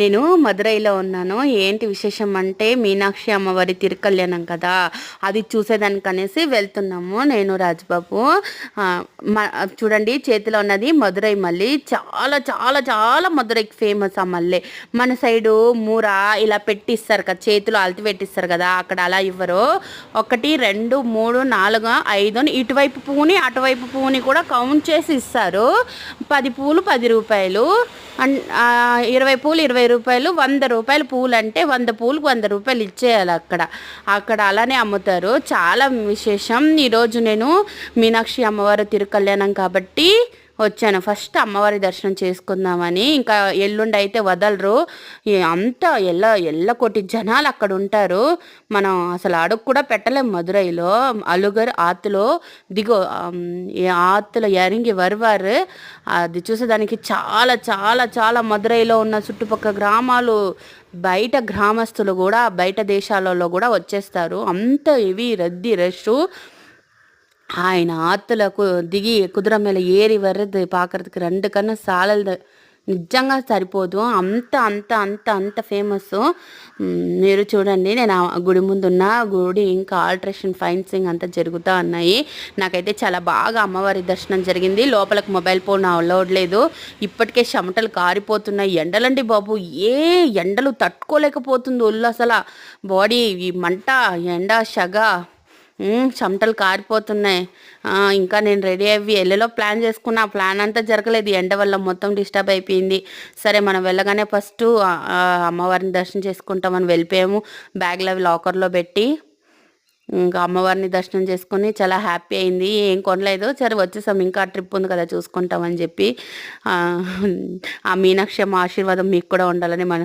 నేను మదురైలో ఉన్నాను. ఏంటి విశేషం అంటే మీనాక్షి అమ్మవారి తిరుకల్యాణం కదా, అది చూసేదానికనేసి వెళ్తున్నాము నేను రాజుబాబు. చూడండి చేతిలో ఉన్నది మదురై మల్లి. చాలా చాలా చాలా మదురైకి ఫేమస్ ఆ మల్లె. మన సైడు మూర ఇలా పెట్టిస్తారు కదా, చేతిలో అలతి పెట్టిస్తారు కదా, అక్కడ అలా ఇవ్వరు. 1 2 3 4 5 ఇటువైపు పువ్వుని అటువైపు పువ్వుని కూడా కౌంట్ చేసి ఇస్తారు. 10 పూలు 10 రూపాయలు, 20 పూలు 20 రూపాయలు, 100 రూపాయలు పూలు అంటే 100 పూలకు 100 రూపాయలు ఇచ్చేయాలి అక్కడ. అక్కడ అలానే అమ్ముతారు. చాలా విశేషం. ఈరోజు నేను మీనాక్షి అమ్మవారి తిరుకల్యాణం కాబట్టి వచ్చాను. ఫస్ట్ అమ్మవారి దర్శనం చేసుకుందామని. ఇంకా ఎల్లుండి అయితే వదలరు. అంతా ఎల్ల కొట్టి జనాలు అక్కడ ఉంటారు. మనం అసలు అడుగు కూడా పెట్టలేం మదురైలో. అలుగర్ ఆతులో దిగో ఆతులో ఎరింగి వరువారు. అది చూసేదానికి చాలా చాలా చాలా మదురైలో ఉన్న చుట్టుపక్కల గ్రామాలు, బయట గ్రామస్తులు కూడా, బయట దేశాలలో కూడా వచ్చేస్తారు. అంత ఇవి రద్దీ రష్. ఆయన ఆతులకు దిగి కుదుర మీద ఏరి వరది పాకరదికి 2 కన్నా సాలలు, నిజంగా సరిపోదు. అంత అంత అంత అంత ఫేమస్. మీరు చూడండి, నేను ఆ గుడి ముందున్న గుడి ఇంకా ఆల్ట్రేషన్ ఫైన్సింగ్ అంతా జరుగుతూ ఉన్నాయి. నాకైతే చాలా బాగా అమ్మవారి దర్శనం జరిగింది. లోపలికి మొబైల్ ఫోన్ అలౌడ్ లేదు. ఇప్పటికే చెమటలు కారిపోతున్నాయి. ఎండలండి బాబు, ఏ ఎండలు తట్టుకోలేకపోతుంది ఒళ్ళు. అసలు బాడీ ఈ మంట, ఎండ, షగ, చెమటలు కారిపోతున్నాయి. ఇంకా నేను రెడీ అయ్యి ఎల్లలో ప్లాన్ చేసుకున్న, ఆ ప్లాన్ అంతా జరగలేదు. ఎండ వల్ల మొత్తం డిస్టర్బ్ అయిపోయింది. సరే మనం వెళ్ళగానే ఫస్ట్ అమ్మవారిని దర్శనం చేసుకుంటామని వెళ్ళిపోయాము. బ్యాగ్లు అవి లాకర్లో పెట్టి ఇంకా అమ్మవారిని దర్శనం చేసుకుని చాలా హ్యాపీ అయింది. ఏం కొనలేదు, సరే వచ్చేసాం, ఇంకా ట్రిప్ ఉంది కదా చూసుకుంటామని చెప్పి. ఆ మీనాక్షి అమ్మ ఆశీర్వాదం మీకు కూడా ఉండాలని మనసు